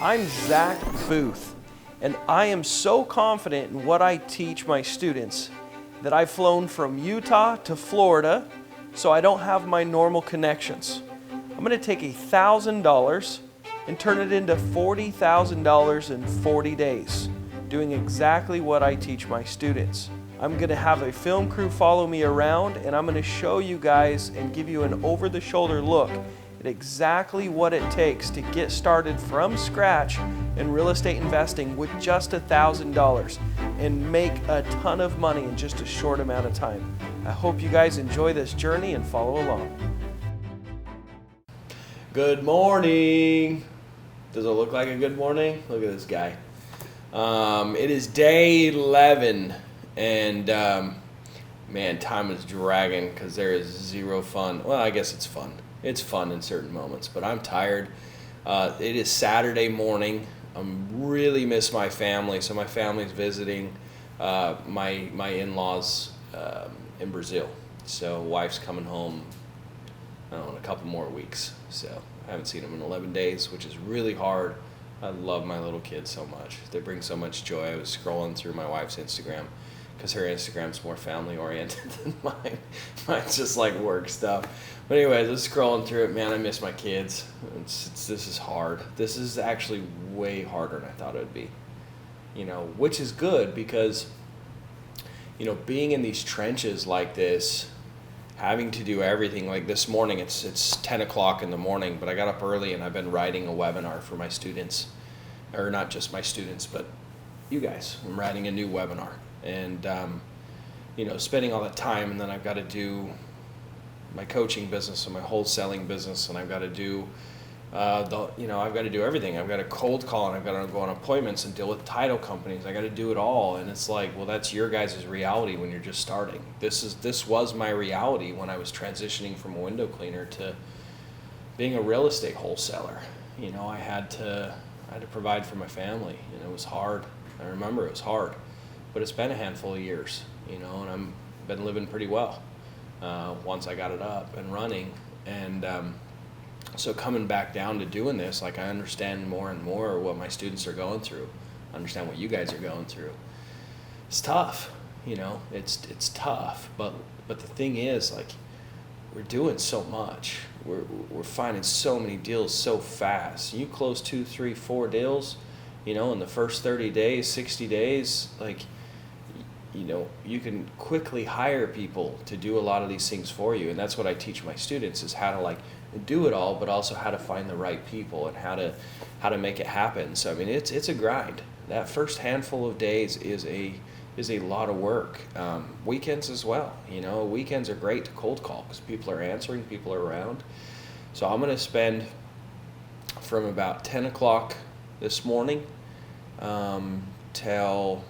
I'm Zack Boothe, and I am so confident in what I teach my students that I've flown from Utah to Florida so I don't have my normal connections. I'm going to take $1,000 and turn it into $40,000 in 40 days, doing exactly what I teach my students. I'm going to have a film crew follow me around, and I'm going to show you guys and give you an over-the-shoulder look at exactly what it takes to get started from scratch in real estate investing with just $1,000 and make a ton of money in just a short amount of time. I hope you guys enjoy this journey and follow along. Good morning. Does it look like a good morning? Look at this guy. It is day 11 and man, time is dragging because there is zero fun. Well, I guess it's fun. It's fun in certain moments, but I'm tired. It is Saturday morning. I really miss my family. So my family's visiting my in-laws in Brazil. So wife's coming home in a couple more weeks. So I haven't seen them in 11 days, which is really hard. I love my little kids so much. They bring so much joy. I was scrolling through my wife's Instagram because her Instagram's more family oriented than mine. Mine's just like work stuff. But anyways, I was scrolling through it. Man, I miss my kids. This is hard. This is actually way harder than I thought it would be. Which is good because, being in these trenches like this, having to do everything. Like this morning, it's 10 o'clock in the morning, but I got up early and I've been writing a webinar for my students. Or not just my students, but you guys. I'm writing a new webinar. And, spending all that time, and then I've got to do my coaching business and my wholesaling business, and I've got to do I've got to do everything. I've got to cold call, and I've got to go on appointments and deal with title companies. I got to do it all, and it's like, well, that's your guys' reality when you're just starting. This was my reality when I was transitioning from a window cleaner to being a real estate wholesaler. I had to provide for my family, and it was hard. I remember it was hard, but it's been a handful of years, and I've been living pretty well once I got it up and running. And so coming back down to doing this, like I understand more and more what my students are going through. I understand what you guys are going through. It's tough, it's tough. But the thing is, like, we're doing so much. We're finding so many deals so fast. You close 2, 3, 4 deals, in the first 30 days, 60 days, like, you can quickly hire people to do a lot of these things for you. And that's what I teach my students, is how to do it all, but also how to find the right people and how to make it happen. So it's a grind. That first handful of days is a lot of work. Weekends as well. Weekends are great to cold call because people are answering, people are around. So I'm going to spend from about 10 o'clock this morning till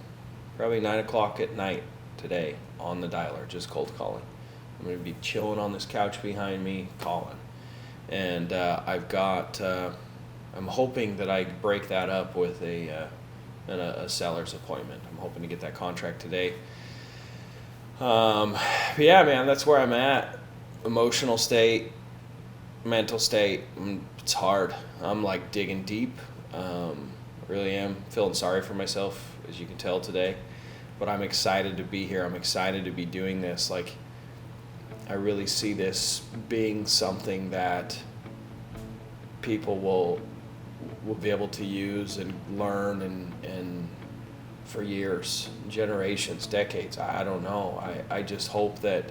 probably 9 o'clock at night today on the dialer, just cold calling. I'm going to be chilling on this couch behind me, calling. And I'm hoping that I break that up with a seller's appointment. I'm hoping to get that contract today. But yeah, man, that's where I'm at. Emotional state, mental state, it's hard. I'm like digging deep. Really am feeling sorry for myself, as you can tell today. But I'm excited to be here. I'm excited to be doing this. Like, I really see this being something that people will be able to use and learn and for years, generations, decades. I don't know. I just hope that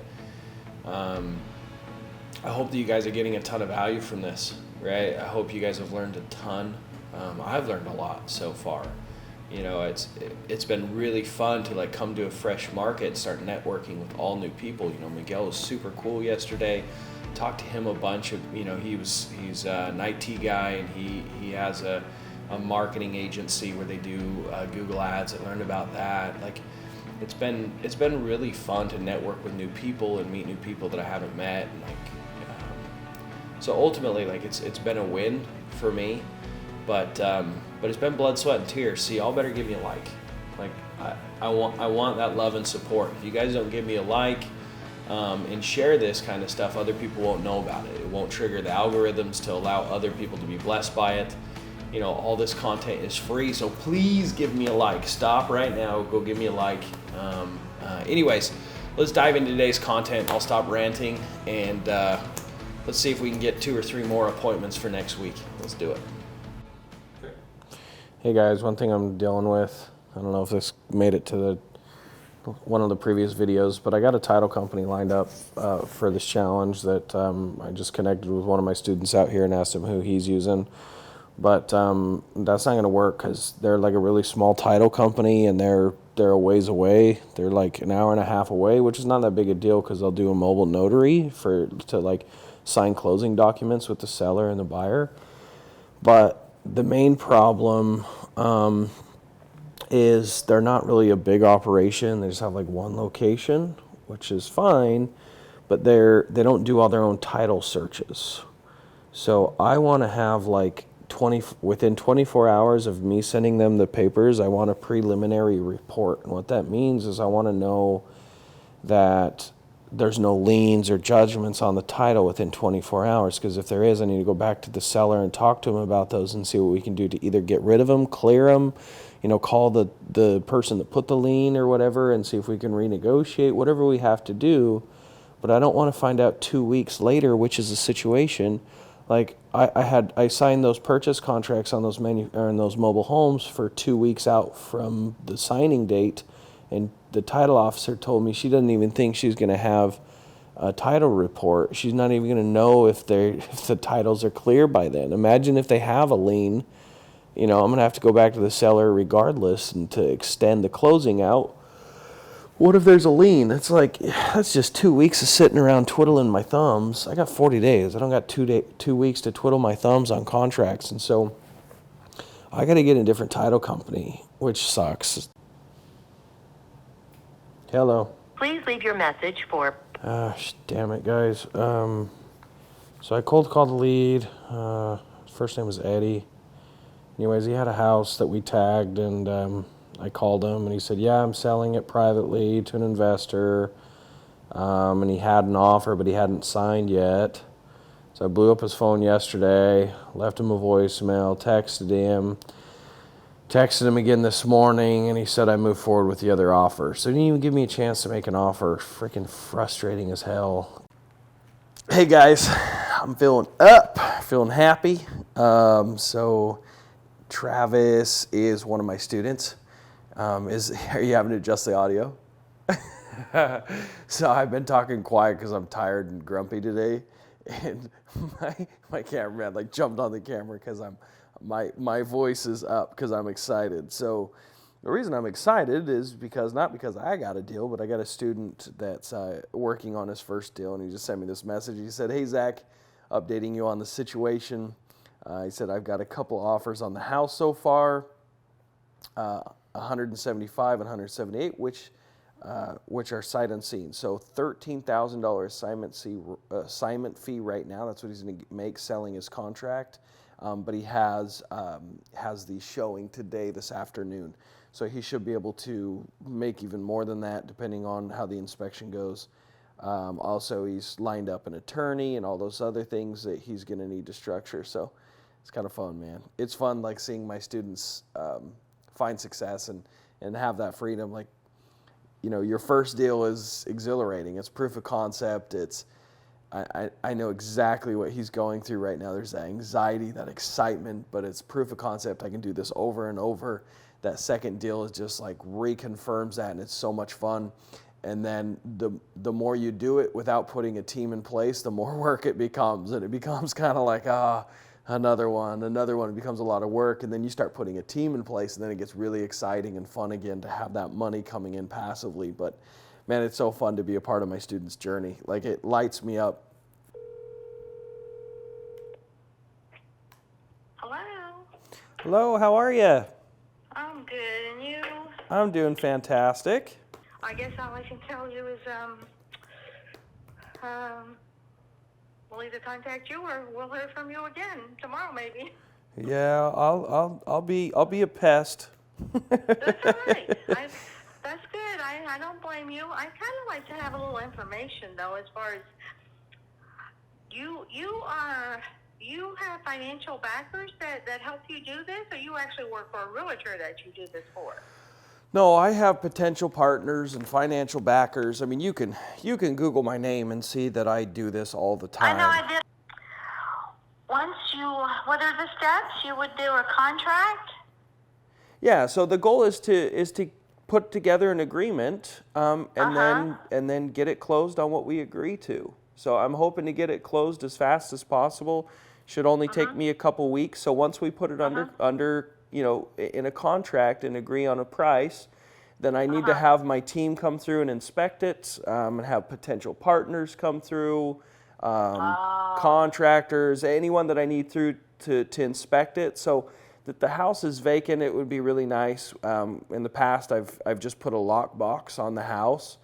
you guys are getting a ton of value from this, right? I hope you guys have learned a ton. I've learned a lot so far. It's been really fun to come to a fresh market and start networking with all new people. Miguel was super cool yesterday. Talked to him a bunch of, he's an IT guy, and he has a marketing agency where they do Google ads. I learned about that. It's been really fun to network with new people and meet new people that I haven't met. And so ultimately, it's been a win for me. But it's been blood, sweat, and tears. So y'all better give me a like. I want that love and support. If you guys don't give me a like, and share this kind of stuff, other people won't know about it. It won't trigger the algorithms to allow other people to be blessed by it. all this content is free. So please give me a like. Stop right now. Go give me a like. Anyways, let's dive into today's content. I'll stop ranting, and let's see if we can get 2 or 3 more appointments for next week. Let's do it. Hey guys, one thing I'm dealing with, I don't know if this made it to one of the previous videos, but I got a title company lined up for this challenge that I just connected with one of my students out here and asked him who he's using. But that's not going to work because they're like a really small title company, and they're a ways away. They're like an hour and a half away, which is not that big a deal because they'll do a mobile notary to like sign closing documents with the seller and the buyer. But the main problem is they're not really a big operation. They just have like one location, which is fine, but they don't do all their own title searches. So I want to have like within 24 hours of me sending them the papers, I want a preliminary report. And what that means is I want to know that there's no liens or judgments on the title within 24 hours, because if there is, I need to go back to the seller and talk to him about those and see what we can do to either get rid of them, clear them, call the person that put the lien or whatever and see if we can renegotiate, whatever we have to do. But I don't want to find out 2 weeks later, which is the situation. Like I signed those purchase contracts on those mobile homes for 2 weeks out from the signing date, and the title officer told me she doesn't even think she's going to have a title report. She's not even going to know if the titles are clear by then. Imagine if they have a lien. I'm going to have to go back to the seller regardless and to extend the closing out. What if there's a lien? It's like, that's just 2 weeks of sitting around twiddling my thumbs. I got 40 days. I don't got 2 weeks to twiddle my thumbs on contracts. And so I got to get a different title company, which sucks. Hello. Please leave your message for... Damn it, guys. So I cold called the lead. First name was Eddie. Anyways, he had a house that we tagged, and I called him, and he said, yeah, I'm selling it privately to an investor. And he had an offer, but he hadn't signed yet. So I blew up his phone yesterday, left him a voicemail, texted him again this morning, and he said I moved forward with the other offer. So he didn't even give me a chance to make an offer. Freaking frustrating as hell. Hey guys, I'm feeling happy. So Travis is one of my students. Are you having to adjust the audio? So I've been talking quiet because I'm tired and grumpy today, and my cameraman like jumped on the camera because my voice is up because I'm excited. So the reason I'm excited is not because I got a deal, but I got a student that's working on his first deal, and he just sent me this message. He said, hey, Zack, updating you on the situation. He said, I've got a couple offers on the house so far, 175 and 178, which are sight unseen. So $13,000 assignment fee right now. That's what he's going to make selling his contract. But he has the showing today, this afternoon. So he should be able to make even more than that, depending on how the inspection goes. Also, he's lined up an attorney and all those other things that he's going to need to structure. So it's kind of fun, man. It's fun, like seeing my students find success and have that freedom. Like, your first deal is exhilarating. It's proof of concept. I know exactly what he's going through right now. There's that anxiety, that excitement, but it's proof of concept. I can do this over and over. That second deal is just like reconfirms that, and it's so much fun. And then the more you do it without putting a team in place, the more work it becomes. And it becomes kind of like, another one. It becomes a lot of work. And then you start putting a team in place, and then it gets really exciting and fun again to have that money coming in passively. But man, it's so fun to be a part of my students' journey. Like, it lights me up. Hello, how are you? I'm good, and you? I'm doing fantastic. I guess all I can tell you is, we'll either contact you or we'll hear from you again tomorrow, maybe. Yeah, I'll be a pest. That's all right. That's good. I don't blame you. I kind of like to have a little information, though, as far as you are you have financial backers that help you do this, or you actually work for a realtor that you do this for? No, I have potential partners and financial backers. I mean, you can Google my name and see that I do this all the time. I know I did. Once what are the steps? You would do a contract? Yeah, so the goal is to put together an agreement and then get it closed on what we agree to. So I'm hoping to get it closed as fast as possible. Should only take me a couple weeks. So once we put it under in a contract and agree on a price, then I need to have my team come through and inspect it, and have potential partners come through, contractors, anyone that I need through to inspect it. So that the house is vacant, it would be really nice. In the past, I've just put a lockbox on the house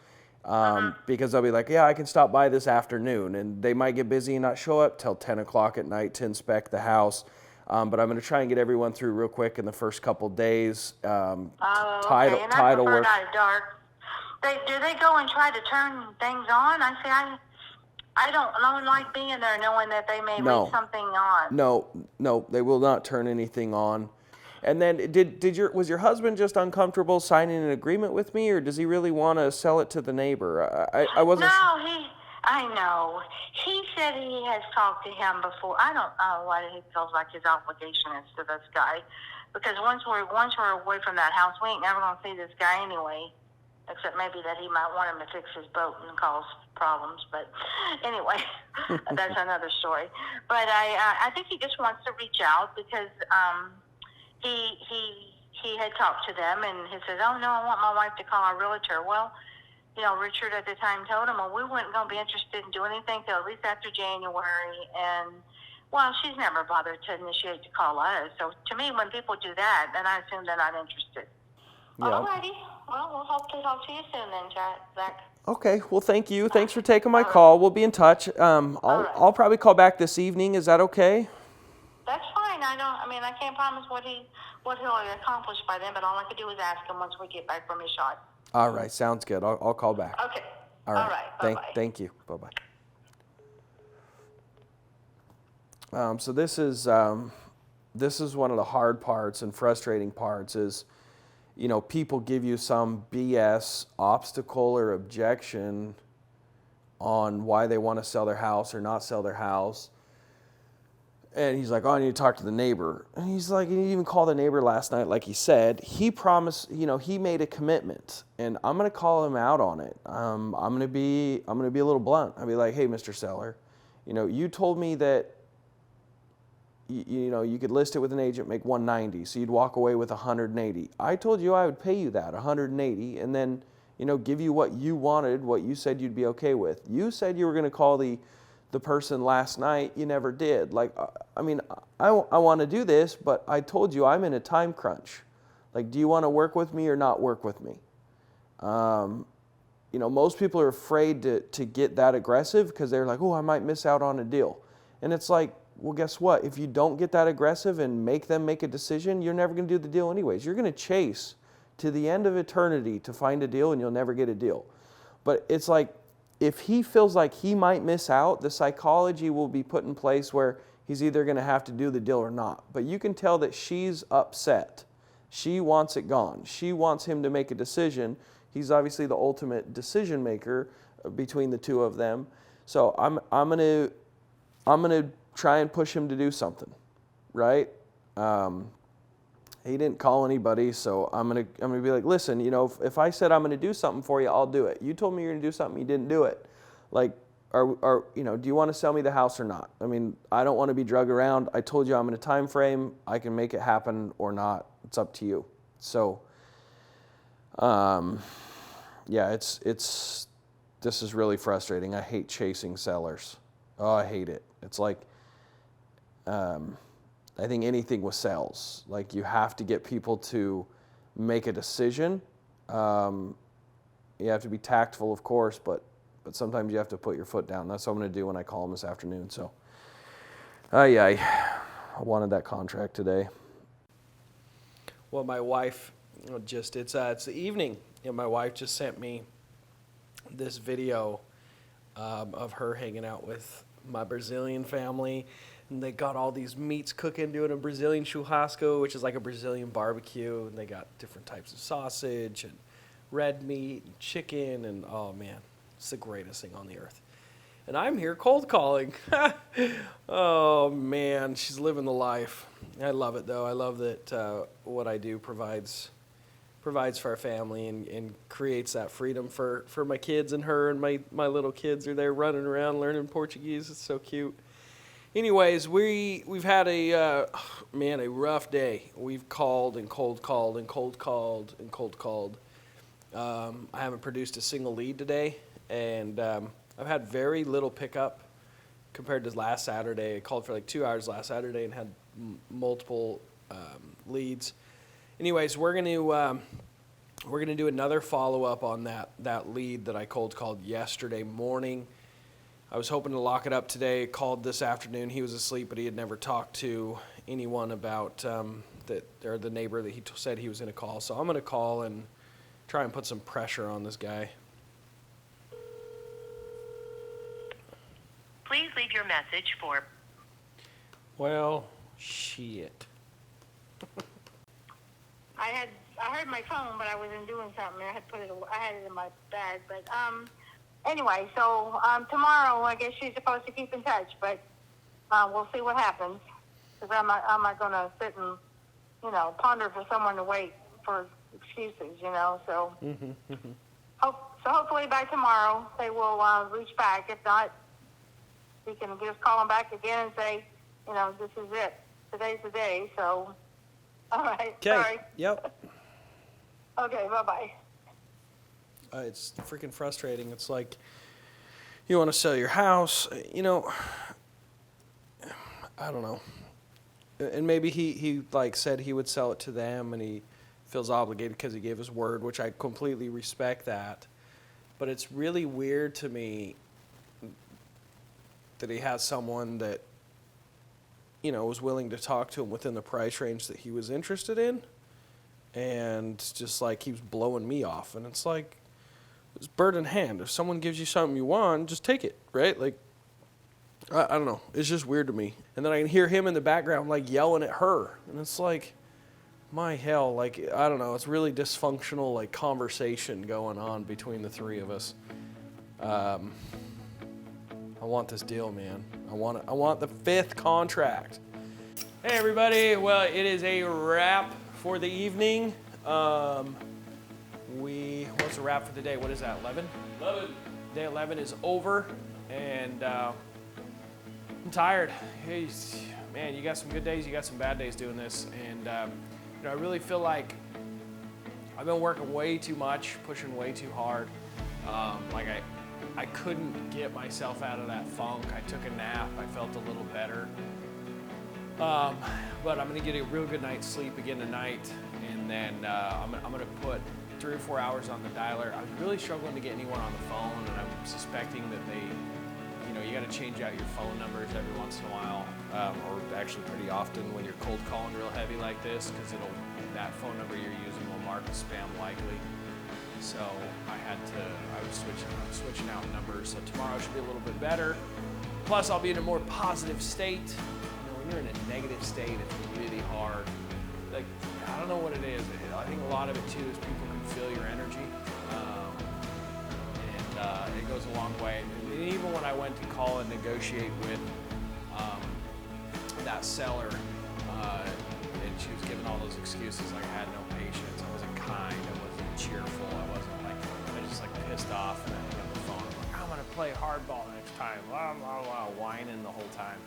because they'll be like, yeah, I can stop by this afternoon, and they might get busy and not show up till 10 o'clock at night to inspect the house. But I'm going to try and get everyone through real quick in the first couple days. Title work. Not dark. Do they go and try to turn things on? I don't like being there knowing that they may leave something on. No, they will not turn anything on. And then was your husband just uncomfortable signing an agreement with me, or does he really want to sell it to the neighbor? I wasn't. No, I know. He said he has talked to him before. I don't know what he feels like his obligation is to this guy, because once we're away from that house, we ain't never gonna see this guy anyway. Except maybe that he might want him to fix his boat and cause problems. But anyway, that's another story. But I think he just wants to reach out because he had talked to them, and he says, oh, no, I want my wife to call our realtor. Well, Richard at the time told him, well, we weren't going to be interested in doing anything till at least after January. And, well, she's never bothered to initiate to call us. So to me, when people do that, then I assume they're not interested. Yeah. All righty. Well, we'll hope to talk to you soon then, Zack. Okay. Well, thank you. Thanks for taking my call. We'll be in touch. I'll probably call back this evening. Is that okay? That's fine. I can't promise what he'll accomplish by then, but all I can do is ask him once we get back from his shot. All right. Sounds good. I'll call back. Okay. All right. Bye-bye. Thank you. Bye-bye. So this is one of the hard parts and frustrating parts is, people give you some BS obstacle or objection on why they want to sell their house or not sell their house. And he's like, oh, I need to talk to the neighbor. And he's like, he didn't even call the neighbor last night like he said. He promised, he made a commitment. And I'm going to call him out on it. I'm going to be a little blunt. I'll be like, hey, Mr. Seller, you told me that you could list it with an agent, make 190, so you'd walk away with 180. I told you I would pay you that 180, and then give you what you wanted, what you said you'd be okay with. You said you were going to call the person last night. You never did. I want to do this, but I told you I'm in a time crunch. Do you want to work with me or not work with me? Most people are afraid to get that aggressive because they're like, oh, I might miss out on a deal. And it's like, well, guess what? If you don't get that aggressive and make them make a decision, you're never going to do the deal anyways. You're going to chase to the end of eternity to find a deal, and you'll never get a deal. But it's like, if he feels like he might miss out, the psychology will be put in place where he's either going to have to do the deal or not. But you can tell that she's upset. She wants it gone. She wants him to make a decision. He's obviously the ultimate decision maker between the two of them. So I'm going to try and push him to do something, right? He didn't call anybody, so I'm gonna be like, listen, if I said I'm gonna do something for you, I'll do it. You told me you're gonna do something, you didn't do it. Do you want to sell me the house or not? I don't want to be drug around. I told you I'm in a time frame. I can make it happen or not. It's up to you. So, this is really frustrating. I hate chasing sellers. Oh, I hate it. It's like, I think anything with sales, you have to get people to make a decision. You have to be tactful, of course, but sometimes you have to put your foot down. That's what I'm going to do when I call him this afternoon. So, I wanted that contract today. Well, my wife it's the evening. My wife just sent me this video of her hanging out with my Brazilian family. And they got all these meats cooking, doing a Brazilian churrasco, which is like a Brazilian barbecue. And they got different types of sausage and red meat and chicken. And oh man, it's the greatest thing on the earth. And I'm here cold calling. Oh man, she's living the life. I love it though. I love that what I do provides for our family and creates that freedom for my kids and her, and my little kids are there running around learning Portuguese. It's so cute. Anyways, we've had a rough day. We've called and cold called and cold called and cold called. I haven't produced a single lead today, and I've had very little pickup compared to last Saturday. I called for like 2 hours last Saturday and had multiple leads. Anyways, we're gonna do another follow up on that lead that I cold called yesterday morning. I was hoping to lock it up today. Called this afternoon. He was asleep, but he had never talked to anyone about that, or the neighbor that he said he was going to call. So I'm going to call and try and put some pressure on this guy. Please leave your message for... Well, shit. I heard my phone, but I wasn't doing something. I had it in my bag. But anyway, so tomorrow I guess she's supposed to keep in touch, but we'll see what happens. Because I'm not going to sit and ponder for someone to wait for excuses, So hopefully by tomorrow they will reach back. If not, we can just call them back again and say, this is it. Today's the day. So, all right. Okay. Sorry. Yep. Okay. Bye-bye. It's freaking frustrating. It's like you want to sell your house, I don't know. And maybe he like said he would sell it to them, and he feels obligated because he gave his word, which I completely respect that. But it's really weird to me that he has someone that, was willing to talk to him within the price range that he was interested in, and just like he was blowing me off. And it's like, it's bird in hand. If someone gives you something you want, just take it, right? Like, I don't know. It's just weird to me. And then I can hear him in the background, like, yelling at her. And it's like, my hell, like, I don't know. It's really dysfunctional, like, conversation going on between the three of us. I want this deal, man. I want the 5th contract. Hey, everybody. Well, it is a wrap for the evening. What's the wrap for the day? What is that, 11? 11. Day 11 is over, and I'm tired. Hey, man, you got some good days, you got some bad days doing this, and I really feel like I've been working way too much, pushing way too hard. I couldn't get myself out of that funk. I took a nap. I felt a little better. But I'm going to get a real good night's sleep again tonight, and then I'm going to put 3 or 4 hours on the dialer. I'm really struggling to get anyone on the phone, and I'm suspecting that you got to change out your phone numbers every once in a while, or actually pretty often when you're cold calling real heavy like this, because that phone number you're using will mark as spam likely. So I was switching out numbers. So tomorrow should be a little bit better. Plus, I'll be in a more positive state. When you're in a negative state, it's really hard. Like, I don't know what it is. I think a lot of it too is people can feel your energy, and it goes a long way. And even when I went to call and negotiate with that seller, and she was giving all those excuses, like I had no patience, I wasn't kind, I wasn't cheerful, I just pissed off, and I hung up the phone. I'm like, I'm gonna play hardball next time, blah blah blah, whining the whole time.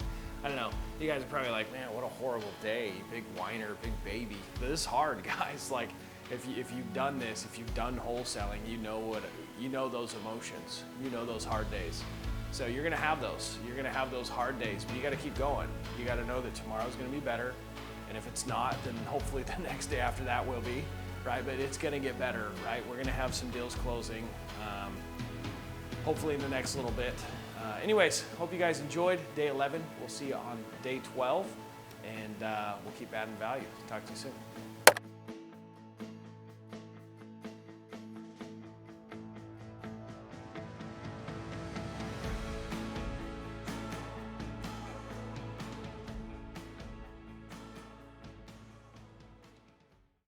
I don't know. You guys are probably like, man, what a horrible day, big whiner, big baby. But this is hard, guys. Like, if you've done this, if you've done wholesaling, you know those emotions, you know those hard days. So you're gonna have those. You're gonna have those hard days, but you got to keep going. You got to know that tomorrow's gonna be better, and if it's not, then hopefully the next day after that will be, right? But it's gonna get better, right? We're gonna have some deals closing, hopefully in the next little bit. Anyways, hope you guys enjoyed day 11. We'll see you on day 12, and we'll keep adding value. Talk to you soon.